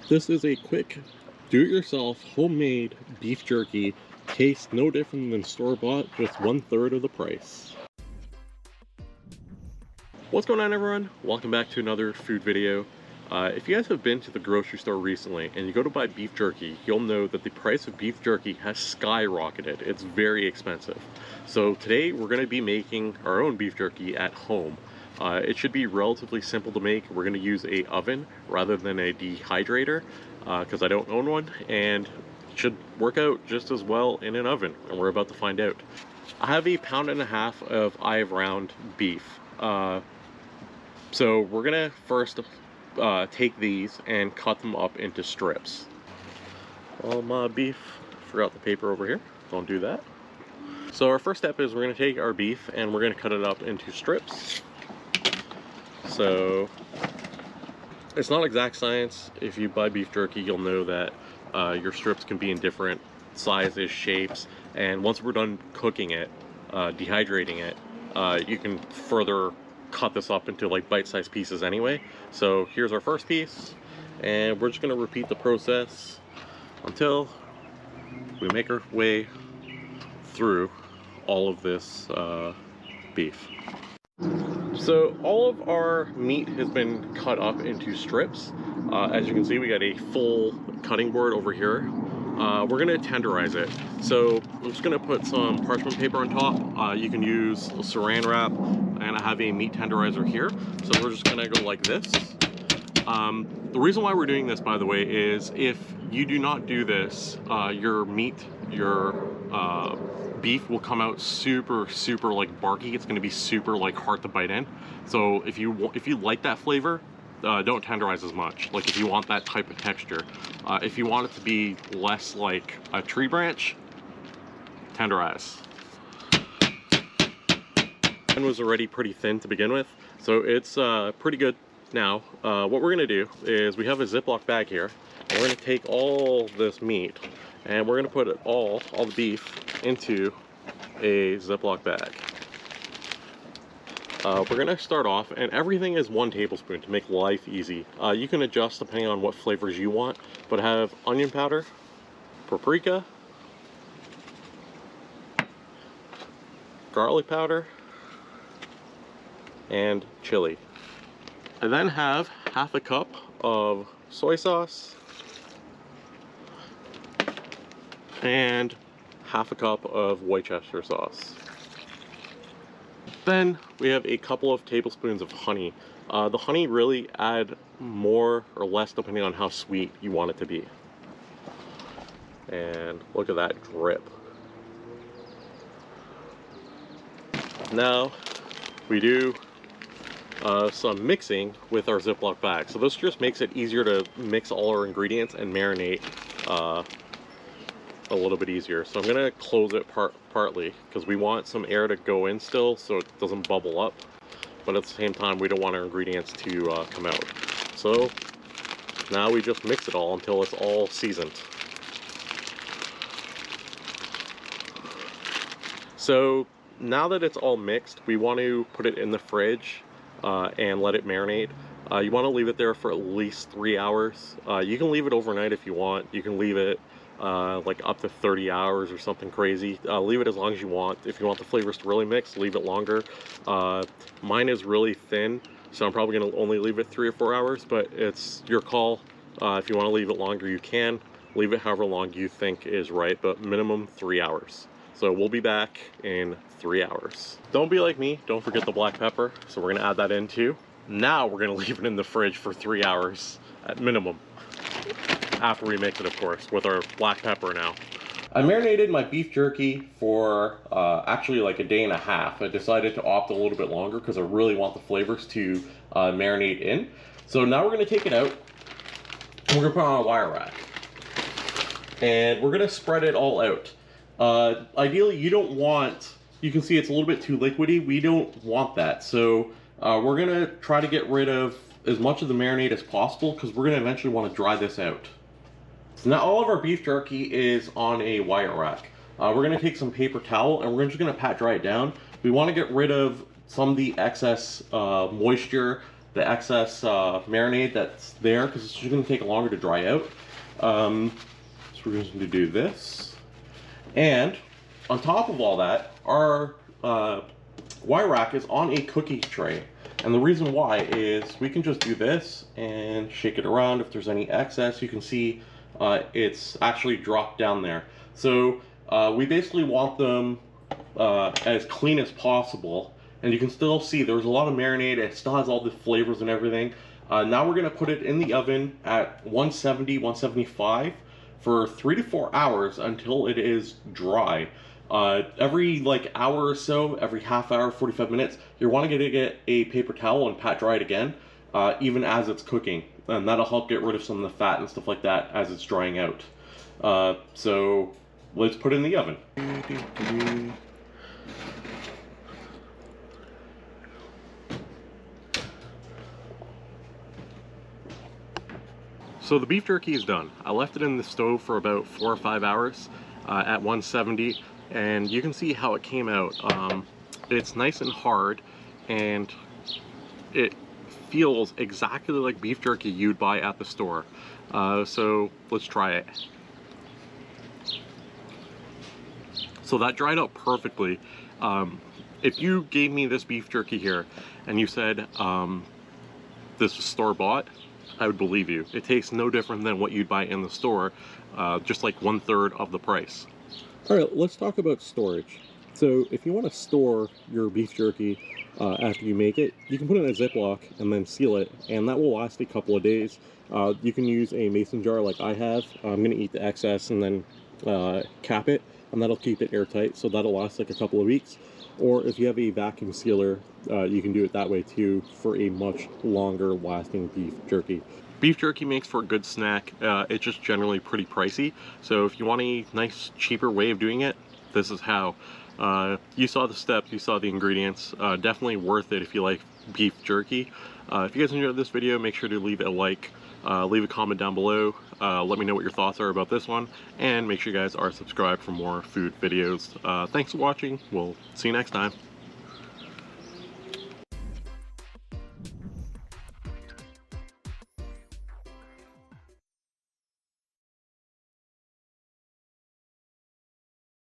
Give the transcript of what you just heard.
This is a quick, do-it-yourself, homemade beef jerky. Tastes no different than store-bought, just 1/3 of the price. What's going on, everyone? Welcome back to another food video. If you guys have been to the grocery store recently and you go to buy beef jerky, you'll know that the price of beef jerky has skyrocketed. It's very expensive. So today we're going to be making our own beef jerky at home. It should be relatively simple to make. We're going to use a oven rather than a dehydrator because I don't own one, and it should work out just as well in an oven, and we're about to find out. I have a 1.5 pounds of Ive round beef. So we're gonna first take these and cut them up into strips. All my beef, forgot the paper over here, don't do that. So our first step is we're gonna take our beef and we're gonna cut it up into strips. So it's not exact science. If you buy beef jerky, you'll know that your strips can be in different sizes, shapes, and once we're done cooking it, dehydrating it, you can further cut this up into like bite-sized pieces anyway. So here's our first piece, and we're just going to repeat the process until we make our way through all of this beef. So all of our meat has been cut up into strips. As you can see, we got a full cutting board over here. We're gonna tenderize it. So I'm just gonna put some parchment paper on top. You can use saran wrap, and I have a meat tenderizer here. So we're just gonna go like this. The reason why we're doing this, by the way, is if you do not do this, your meat, your beef will come out super like barky. It's gonna be super like hard to bite in. So if you like that flavor, don't tenderize as much. Like if you want that type of texture, if you want it to be less like a tree branch, tenderize. Mine was already pretty thin to begin with, so it's pretty good now. What we're gonna do is we have a Ziploc bag here, and we're gonna take all this meat and we're gonna put it all the beef into a Ziploc bag. We're gonna start off, and everything is 1 tablespoon to make life easy. You can adjust depending on what flavors you want, but I have onion powder, paprika, garlic powder, and chili. I then have 1/2 cup of soy sauce and 1/2 cup of Worcestershire sauce. Then we have a couple of tablespoons of honey. The honey really add more or less depending on how sweet you want it to be. And look at that drip. Now we do some mixing with our Ziploc bag. So this just makes it easier to mix all our ingredients and marinate a little bit easier. So I'm gonna close it partly because we want some air to go in still so it doesn't bubble up, but at the same time we don't want our ingredients to come out. So now we just mix it all until it's all seasoned. So now that it's all mixed, we want to put it in the fridge and let it marinate. You want to leave it there for at least 3 hours. You can leave it overnight if you want. You can leave it like up to 30 hours or something crazy. Leave it as long as you want. If you want the flavors to really mix, leave it longer. Mine is really thin, so I'm probably going to only leave it 3 or 4 hours, but it's your call. If you want to leave it longer, you can. Leave it however long you think is right, but minimum 3 hours. So we'll be back in 3 hours. Don't be like me, don't forget the black pepper, so we're going to add that in too. Now we're going to leave it in the fridge for 3 hours at minimum. After we mix it, of course, with our black pepper now. I marinated my beef jerky for actually like 1.5 days. I decided to opt a little bit longer because I really want the flavors to marinate in. So now we're going to take it out and we're going to put it on a wire rack. And we're going to spread it all out. Ideally, you don't want, you can see it's a little bit too liquidy. We don't want that. So we're going to try to get rid of as much of the marinade as possible because we're going to eventually want to dry this out. So now all of our beef jerky is on a wire rack. We're going to take some paper towel and we're just going to pat dry it down. We want to get rid of some of the excess moisture the excess marinade that's there, because it's just going to take longer to dry out. So we're just going to do this. And on top of all that, our wire rack is on a cookie tray. And the reason why is we can just do this and shake it around. If there's any excess, you can see it's actually dropped down there. So we basically want them as clean as possible. And you can still see there's a lot of marinade. It still has all the flavors and everything. Now we're going to put it in the oven at 170, 175 for 3 to 4 hours until it is dry. Every like hour or so, every half hour, 45 minutes, you want to get a paper towel and pat dry it again, even as it's cooking. And that'll help get rid of some of the fat and stuff like that as it's drying out. So let's put it in the oven. So the beef jerky is done. I left it in the stove for about 4 or 5 hours at 170, and you can see how it came out. It's nice and hard, and it feels exactly like beef jerky you'd buy at the store. So let's try it. So that dried out perfectly. If you gave me this beef jerky here and you said this was store-bought, I would believe you. It tastes no different than what you'd buy in the store, just like 1/3 of the price. All right, let's talk about storage. So if you want to store your beef jerky after you make it, you can put it in a Ziploc and then seal it, and that will last a couple of days. You can use a mason jar like I have. I'm going to eat the excess and then cap it, and that'll keep it airtight, so that'll last like a couple of weeks. Or if you have a vacuum sealer, you can do it that way too for a much longer lasting beef jerky. Beef jerky makes for a good snack. It's just generally pretty pricey. So if you want a nice, cheaper way of doing it, this is how. You saw the steps, you saw the ingredients. Definitely worth it if you like beef jerky. If you guys enjoyed this video, make sure to leave it a like. Leave a comment down below. Let me know what your thoughts are about this one, and make sure you guys are subscribed for more food videos. Thanks for watching. We'll see you next time.